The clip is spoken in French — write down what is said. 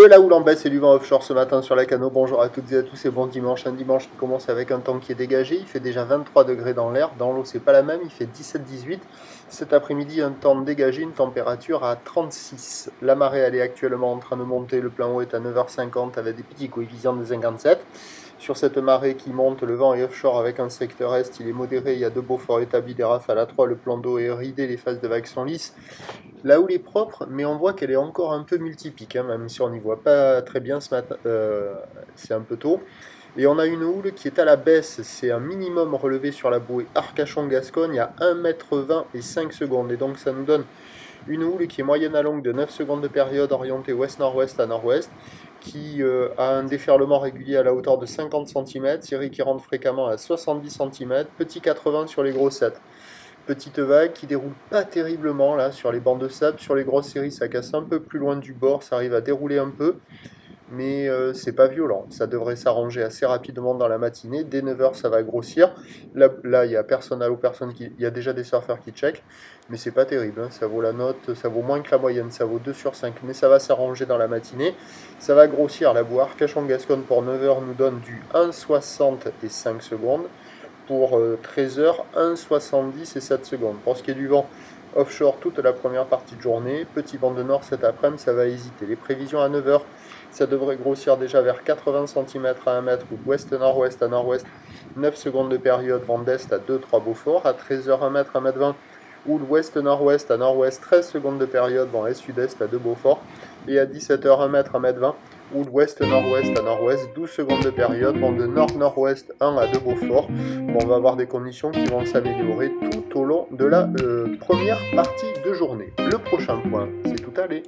De la houle en baisse et du vent offshore ce matin sur la Cano. Bonjour à toutes et à tous et bon dimanche. Un dimanche qui commence avec un temps qui est dégagé. Il fait déjà 23 degrés dans l'air. Dans l'eau, c'est pas la même. Il fait 17-18. Cet après-midi, un temps dégagé, une température à 36. La marée, elle est actuellement en train de monter. Le plan haut est à 9h50 avec des petits coefficients de 57. Sur cette marée qui monte, le vent est offshore avec un secteur est, il est modéré, il y a deux beaux forts établis, des rafales à 3, le plan d'eau est ridé, les phases de vagues sont lisses. La houle est propre, mais on voit qu'elle est encore un peu multipique, hein, même si on n'y voit pas très bien ce matin, c'est un peu tôt. Et on a une houle qui est à la baisse, c'est un minimum relevé sur la bouée Arcachon-Gascogne à 1,20 m et 5 secondes. Et donc ça nous donne une houle qui est moyenne à longue de 9 secondes de période orientée ouest-nord-ouest à nord-ouest, qui a un déferlement régulier à la hauteur de 50 cm, série qui rentre fréquemment à 70 cm, petit 80 sur les grossettes. Petite vague qui déroule pas terriblement là sur les bancs de sable, sur les grosses séries ça casse un peu plus loin du bord, ça arrive à dérouler un peu, mais c'est pas violent, ça devrait s'arranger assez rapidement dans la matinée, dès 9h ça va grossir, là il y a personne à l'eau, il y a déjà des surfeurs qui checkent, mais c'est pas terrible, hein. Ça vaut la note, ça vaut moins que la moyenne, ça vaut 2 sur 5, mais ça va s'arranger dans la matinée, ça va grossir, la bouée Arcachon-Gascogne pour 9h nous donne du 1,60 et 5 secondes, pour 13h, 1,70 et 7 secondes. Pour ce qui est du vent, offshore toute la première partie de journée, petit vent de nord cet après-midi, ça va hésiter. Les prévisions à 9h, ça devrait grossir déjà vers 80 cm à 1 mètre, ou ouest-nord-ouest à nord-ouest, 9 secondes de période, vent d'est à 2-3 Beaufort, à 13h 1 mètre, 1 mètre 20, ou l'ouest-nord-ouest à nord-ouest, 13 secondes de période, vent est-sud-est à 2 Beaufort, et à 17h 1 mètre, 1 mètre 20, ou l'ouest-nord-ouest à nord-ouest, 12 secondes de période, vent de nord-nord-ouest 1 à 2 Beaufort. Bon, on va avoir des conditions qui vont s'améliorer tout au long de la première partie de journée. Le prochain point, c'est tout allé.